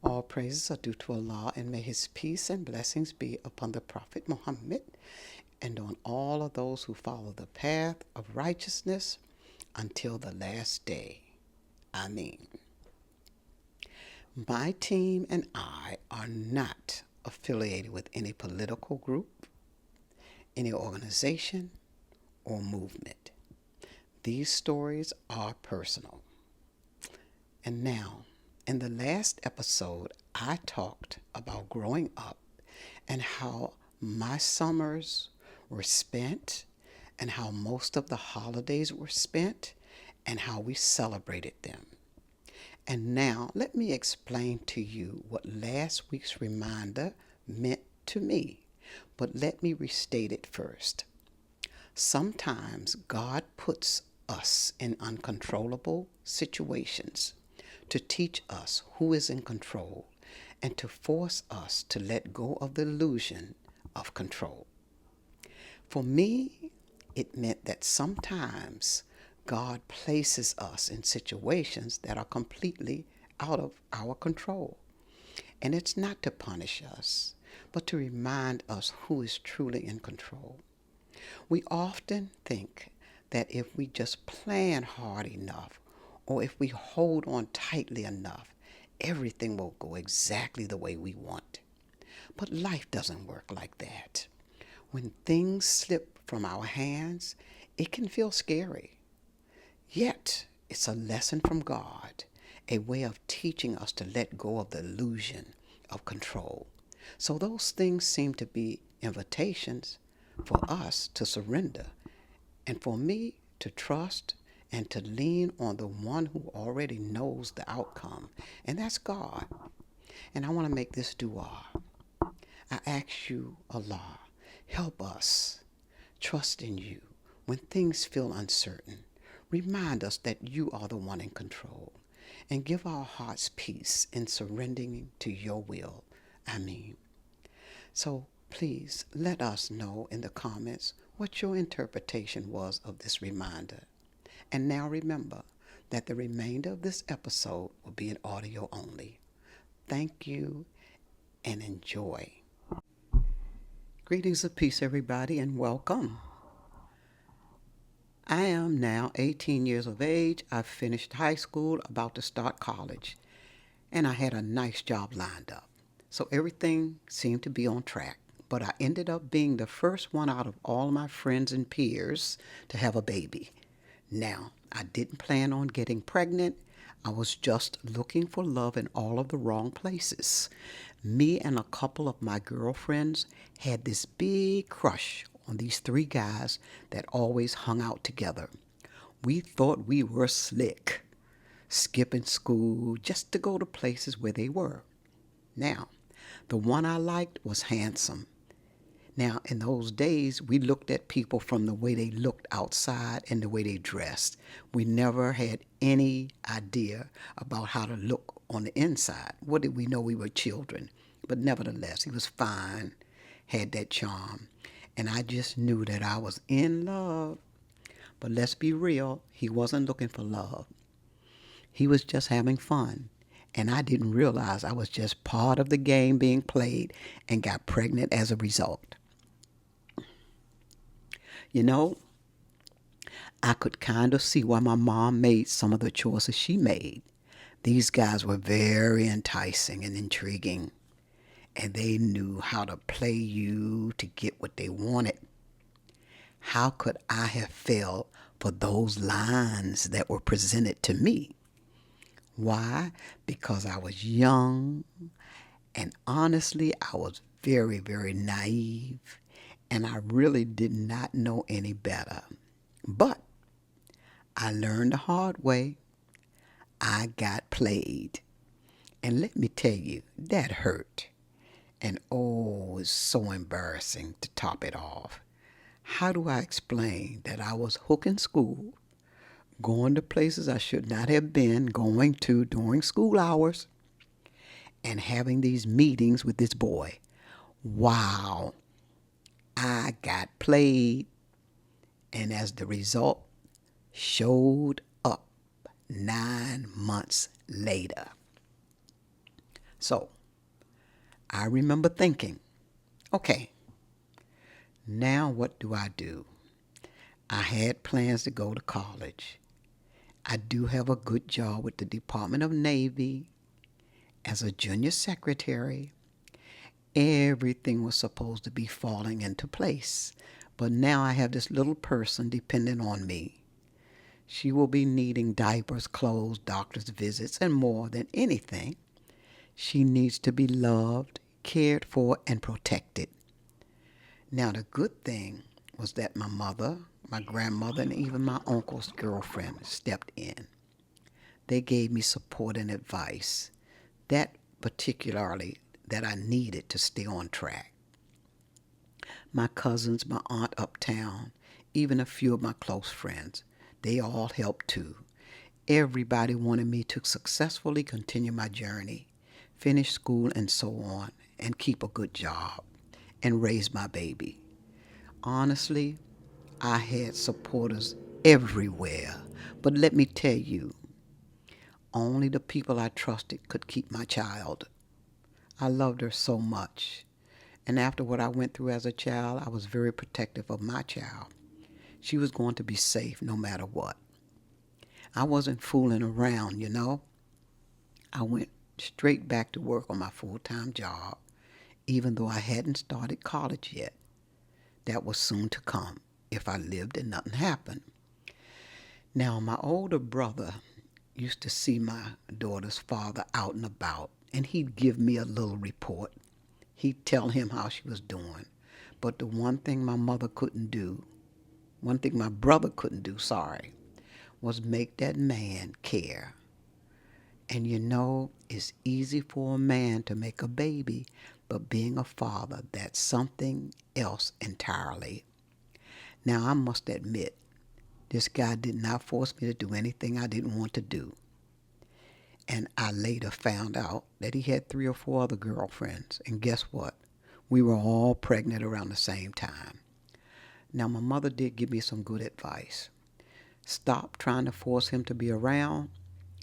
All praises are due to Allah, and may His peace and blessings be upon the Prophet Muhammad and on all of those who follow the path of righteousness until the last day. Ameen. My team and I are not affiliated with any political group, any organization, or movement. These stories are personal. And now, in the last episode, I talked about growing up and how my summers were spent and how most of the holidays were spent and how we celebrated them. And now let me explain to you what last week's reminder meant to me. But let me restate it first. Sometimes God puts us in uncontrollable situations to teach us who is in control and to force us to let go of the illusion of control. For me, it meant that sometimes God places us in situations that are completely out of our control. And it's not to punish us, but to remind us who is truly in control. We often think that if we just plan hard enough or if we hold on tightly enough, everything will go exactly the way we want. But life doesn't work like that. When things slip from our hands, it can feel scary. Yet, it's a lesson from God, a way of teaching us to let go of the illusion of control. So those things seem to be invitations for us to surrender and for me to trust and to lean on the one who already knows the outcome, and that's God. And I want to make this dua. I ask you, Allah, help us trust in you when things feel uncertain. Remind us that you are the one in control, and give our hearts peace in surrendering to your will. Ameen. So please let us know in the comments what your interpretation was of this reminder. And now remember that the remainder of this episode will be in audio only. Thank you and enjoy. Greetings of peace, everybody, and welcome. I am now 18 years of age. I've finished high school, about to start college, and I had a nice job lined up. So everything seemed to be on track. But I ended up being the first one out of all my friends and peers to have a baby. Now, I didn't plan on getting pregnant. I was just looking for love in all of the wrong places. Me and a couple of my girlfriends had this big crush on these three guys that always hung out together. We thought we were slick, skipping school just to go to places where they were. Now, the one I liked was handsome. Now, in those days, we looked at people from the way they looked outside and the way they dressed. We never had any idea about how to look on the inside. What did we know? We were children. But nevertheless, he was fine, had that charm. And I just knew that I was in love. But let's be real, he wasn't looking for love. He was just having fun. And I didn't realize I was just part of the game being played and got pregnant as a result. You know, I could kind of see why my mom made some of the choices she made. These guys were very enticing and intriguing, and they knew how to play you to get what they wanted. How could I have failed for those lines that were presented to me? Why? Because I was young, and honestly, I was very, very naive, and I really did not know any better. But I learned the hard way. I got played. And let me tell you, that hurt. And oh, it's so embarrassing to top it off. How do I explain that I was hooking school, going to places I should not have been going to during school hours, and having these meetings with this boy? Wow. I got played, and as the result, showed up 9 months later. So I remember thinking, okay, now what do I do? I had plans to go to college. I do have a good job with the Department of Navy as a junior secretary. Everything was supposed to be falling into place. But now I have this little person dependent on me. She will be needing diapers, clothes, doctor's visits, and more than anything. She needs to be loved, cared for, and protected. Now, the good thing was that my mother, my grandmother, and even my uncle's girlfriend stepped in. They gave me support and advice, that particularly that I needed to stay on track. My cousins, my aunt uptown, even a few of my close friends, they all helped too. Everybody wanted me to successfully continue my journey, finish school and so on, and keep a good job, and raise my baby. Honestly, I had supporters everywhere. But let me tell you, only the people I trusted could keep my child. I loved her so much. And after what I went through as a child, I was very protective of my child. She was going to be safe no matter what. I wasn't fooling around, you know. I went straight back to work on my full-time job, even though I hadn't started college yet. That was soon to come if I lived and nothing happened. Now, my older brother used to see my daughter's father out and about, and he'd give me a little report. He'd tell him how she was doing. But the one thing my mother couldn't do, one thing my brother couldn't do, was make that man care. And you know, it's easy for a man to make a baby, but being a father, that's something else entirely. Now, I must admit, this guy did not force me to do anything I didn't want to do. And I later found out that he had 3 or 4 other girlfriends. And guess what? We were all pregnant around the same time. Now, my mother did give me some good advice. Stop trying to force him to be around.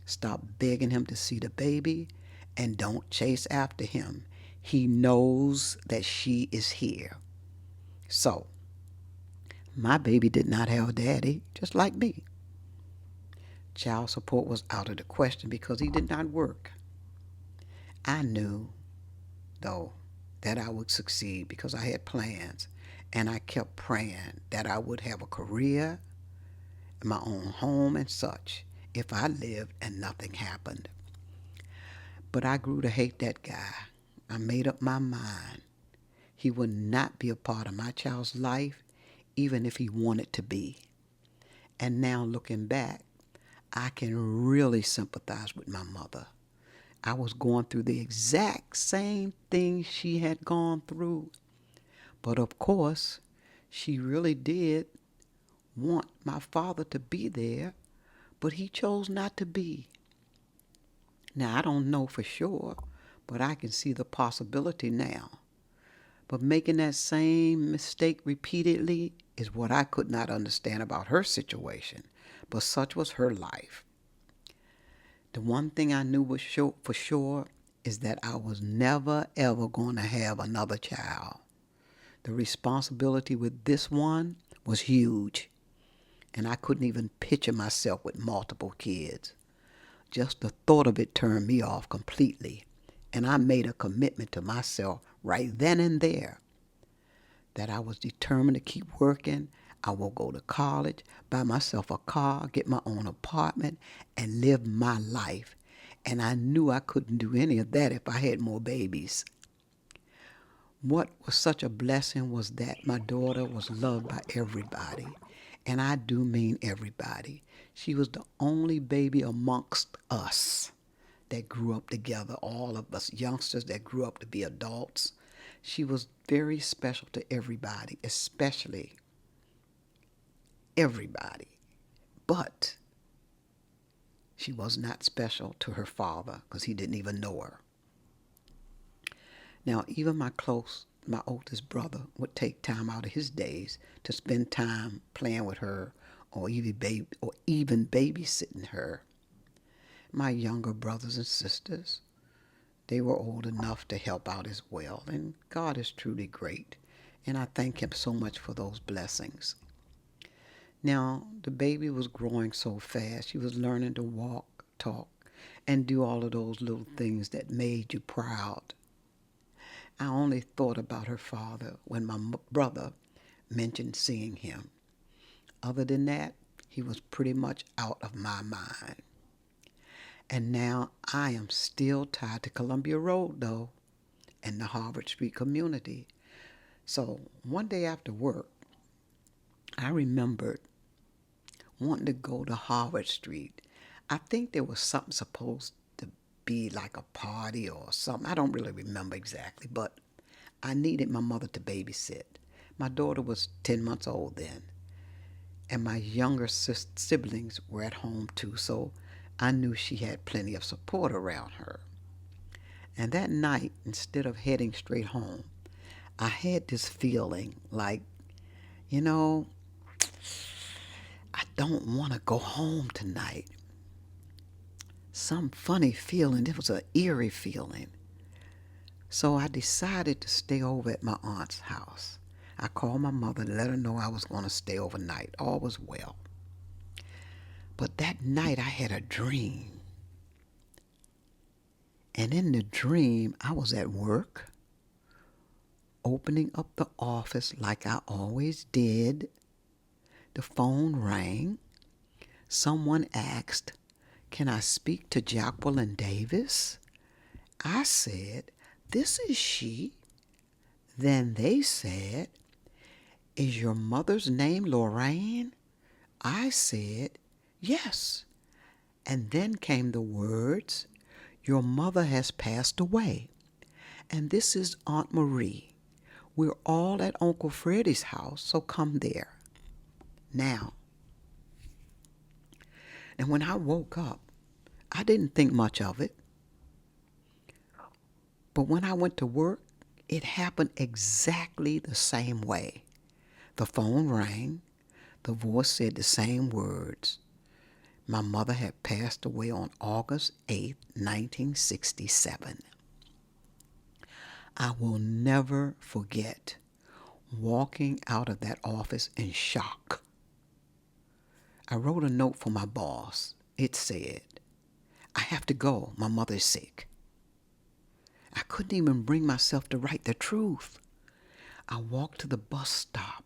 Stop begging him to see the baby. And don't chase after him. He knows that she is here. So, my baby did not have a daddy, just like me. Child support was out of the question because he did not work. I knew, though, that I would succeed because I had plans, and I kept praying that I would have a career, my own home and such, if I lived and nothing happened. But I grew to hate that guy. I made up my mind. He would not be a part of my child's life, even if he wanted to be. And now looking back, I can really sympathize with my mother. I was going through the exact same thing she had gone through. But of course, she really did want my father to be there, but he chose not to be. Now, I don't know for sure, but I can see the possibility now. But making that same mistake repeatedly is what I could not understand about her situation. But such was her life. The one thing I knew for sure is that I was never, ever going to have another child. The responsibility with this one was huge, and I couldn't even picture myself with multiple kids. Just the thought of it turned me off completely, and I made a commitment to myself right then and there that I was determined to keep working. I will go to college, buy myself a car, get my own apartment, and live my life. And I knew I couldn't do any of that if I had more babies. What was such a blessing was that my daughter was loved by everybody. And I do mean everybody. She was the only baby amongst us that grew up together, all of us youngsters that grew up to be adults. She was very special to everybody, especially everybody. But she was not special to her father because he didn't even know her. Now, even my oldest brother would take time out of his days to spend time playing with her or even babysitting her. My younger brothers and sisters, they were old enough to help out as well. And God is truly great. And I thank Him so much for those blessings. Now, the baby was growing so fast. She was learning to walk, talk, and do all of those little things that made you proud. I only thought about her father when my brother mentioned seeing him. Other than that, he was pretty much out of my mind. And now I am still tied to Columbia Road, though, and the Harvard Street community. So one day after work, I remembered wanting to go to Harvard Street. I think there was something supposed to be like a party or something. I don't really remember exactly, but I needed my mother to babysit. My daughter was 10 months old then, and my younger siblings were at home too, so I knew she had plenty of support around her. And that night, instead of heading straight home, I had this feeling like, you know, I don't want to go home tonight. Some funny feeling. It was an eerie feeling. So I decided to stay over at my aunt's house. I called my mother and let her know I was going to stay overnight. All was well. But that night I had a dream. And in the dream, I was at work, opening up the office like I always did. The phone rang. Someone asked, "Can I speak to Jacqueline Davis?" I said, "This is she." Then they said, "Is your mother's name Lorraine?" I said, "Yes." And then came the words, "Your mother has passed away. And this is Aunt Marie. We're all at Uncle Freddie's house, so come there." Now, and when I woke up, I didn't think much of it. But when I went to work, it happened exactly the same way. The phone rang. The voice said the same words. My mother had passed away on August 8th, 1967. I will never forget walking out of that office in shock. I wrote a note for my boss. It said, "I have to go. My mother's sick." I couldn't even bring myself to write the truth. I walked to the bus stop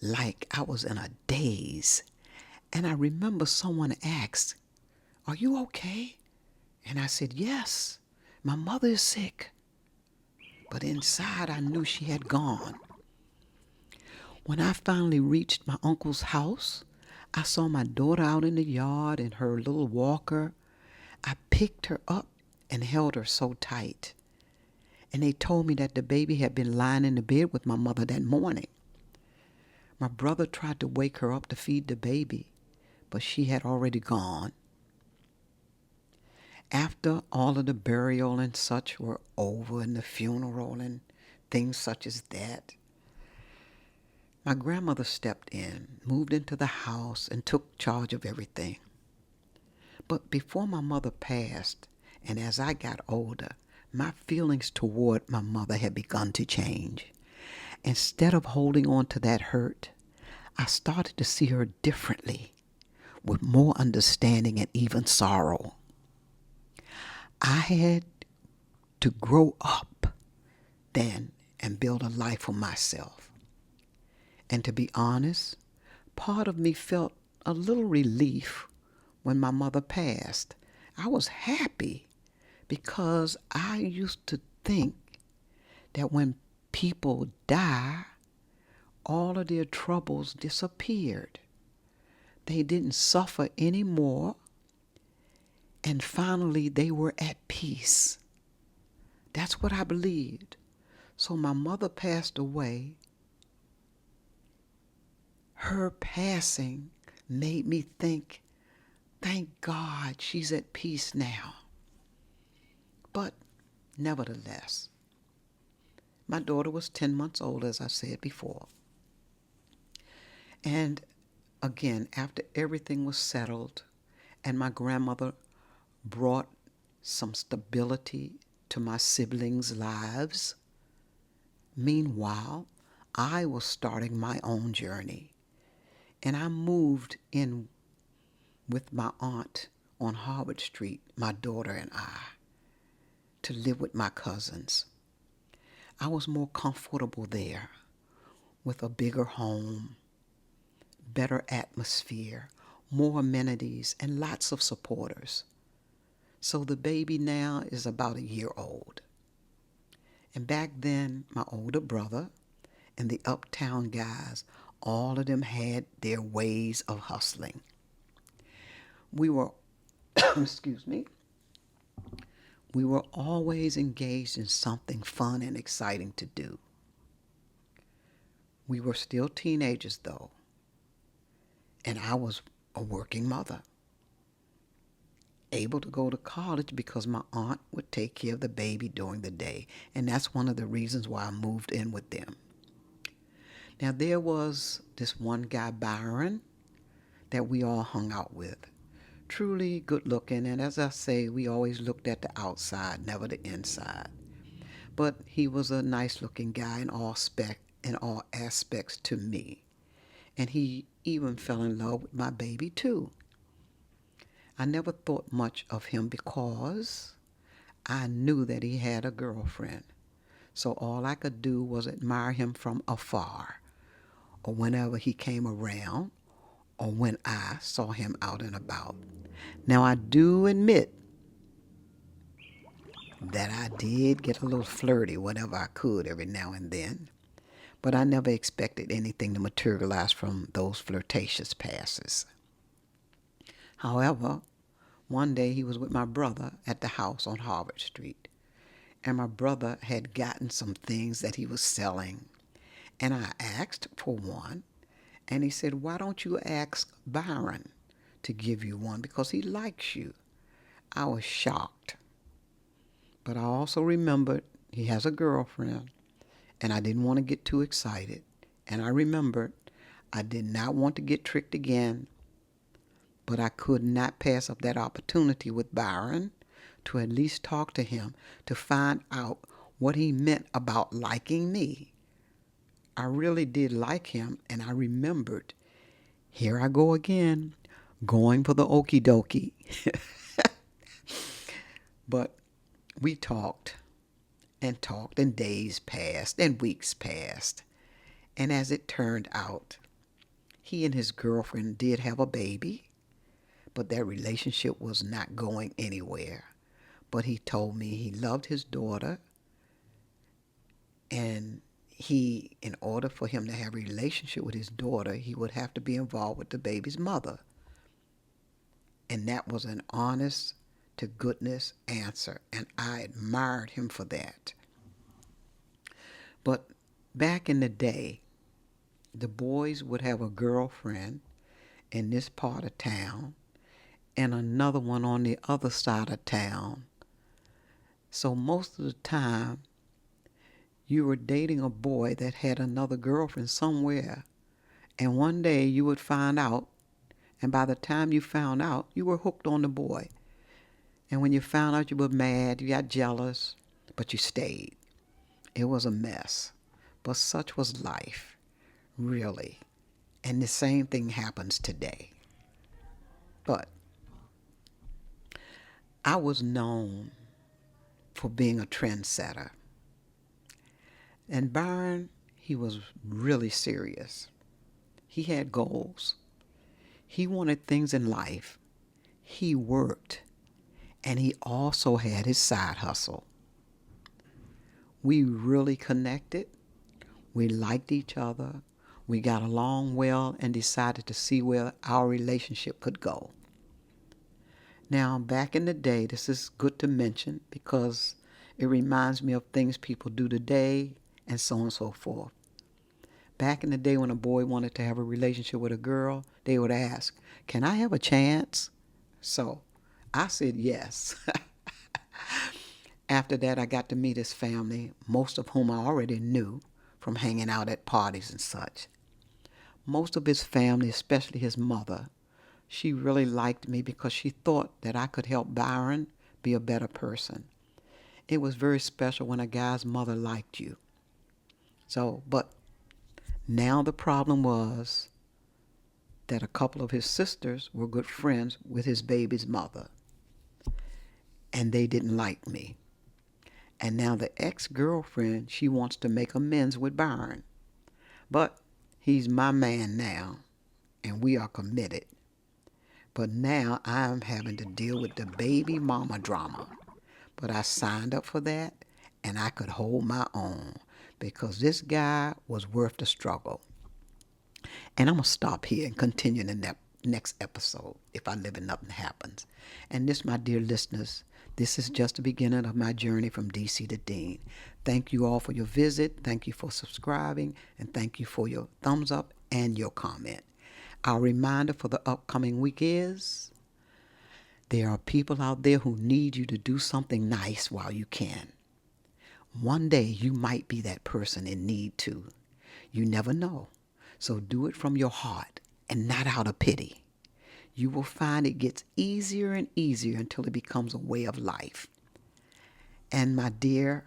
like I was in a daze. And I remember someone asked, "Are you okay?" And I said, "Yes, my mother is sick." But inside I knew she had gone. When I finally reached my uncle's house, I saw my daughter out in the yard in her little walker. I picked her up and held her so tight. And they told me that the baby had been lying in the bed with my mother that morning. My brother tried to wake her up to feed the baby, but she had already gone. After all of the burial and such were over and the funeral and things such as that, my grandmother stepped in, moved into the house, and took charge of everything. But before my mother passed, and as I got older, my feelings toward my mother had begun to change. Instead of holding on to that hurt, I started to see her differently, with more understanding and even sorrow. I had to grow up then and build a life for myself. And to be honest, part of me felt a little relief when my mother passed. I was happy because I used to think that when people die, all of their troubles disappeared. They didn't suffer anymore, and finally they were at peace. That's what I believed. So my mother passed away. Her passing made me think, thank God she's at peace now. But nevertheless, my daughter was 10 months old, as I said before. And again, after everything was settled and my grandmother brought some stability to my siblings' lives. Meanwhile, I was starting my own journey, and I moved in with my aunt on Harvard Street, my daughter and I, to live with my cousins. I was more comfortable there with a bigger home, better atmosphere, more amenities, and lots of supporters. So the baby now is about a year old. And back then, my older brother and the uptown guys, all of them had their ways of hustling. We were, excuse me, we were always engaged in something fun and exciting to do. We were still teenagers, though, and I was a working mother, able to go to college because my aunt would take care of the baby during the day, and that's one of the reasons why I moved in with them. Now, there was this one guy, Byron, that we all hung out with. Truly good looking, and as I say, we always looked at the outside, never the inside. But he was a nice looking guy in all aspects to me. And he even fell in love with my baby too. I never thought much of him because I knew that he had a girlfriend. So all I could do was admire him from afar, or whenever he came around, or when I saw him out and about. Now, I do admit that I did get a little flirty whenever I could every now and then, but I never expected anything to materialize from those flirtatious passes. However, one day he was with my brother at the house on Harvard Street, and my brother had gotten some things that he was selling, and I asked for one, and he said, "Why don't you ask Byron to give you one because he likes you?" I was shocked, but I also remembered he has a girlfriend, and I didn't want to get too excited, and I remembered I did not want to get tricked again, but I could not pass up that opportunity with Byron to at least talk to him to find out what he meant about liking me. I really did like him, and I remembered, here I go again, going for the okie dokie. But we talked, and days passed, and weeks passed. And as it turned out, he and his girlfriend did have a baby, but their relationship was not going anywhere. But he told me he loved his daughter, and in order for him to have a relationship with his daughter, he would have to be involved with the baby's mother. And that was an honest to goodness answer, and I admired him for that. But back in the day, the boys would have a girlfriend in this part of town and another one on the other side of town. So most of the time, you were dating a boy that had another girlfriend somewhere, and one day you would find out, and by the time you found out, you were hooked on the boy. And when you found out, you were mad, you got jealous, but you stayed. It was a mess, but such was life, really. And the same thing happens today. But I was known for being a trendsetter. And Byron, he was really serious. He had goals. He wanted things in life. He worked. And he also had his side hustle. We really connected. We liked each other. We got along well and decided to see where our relationship could go. Now, back in the day, this is good to mention because it reminds me of things people do today and so on and so forth. Back in the day when a boy wanted to have a relationship with a girl, they would ask, "Can I have a chance?" So I said yes. After that, I got to meet his family, most of whom I already knew from hanging out at parties and such. Most of his family, especially his mother, she really liked me because she thought that I could help Byron be a better person. it was very special when a guy's mother liked you. So, but now the problem was that a couple of his sisters were good friends with his baby's mother, and they didn't like me. And now the ex-girlfriend, she wants to make amends with Byron. But he's my man now, and we are committed. But now I'm having to deal with the baby mama drama. But I signed up for that, and I could hold my own because this guy was worth the struggle. And I'm going to stop here and continue in the next episode if I live and nothing happens. And this, my dear listeners, this is just the beginning of my journey from DC to Deen. Thank you all for your visit. Thank you for subscribing. And thank you for your thumbs up and your comment. Our reminder for the upcoming week is there are people out there who need you to do something nice while you can. One day you might be that person in need too. You never know. So do it from your heart and not out of pity. You will find it gets easier and easier until it becomes a way of life. And my dear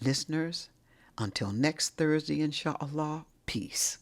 listeners, until next Thursday, inshallah, peace.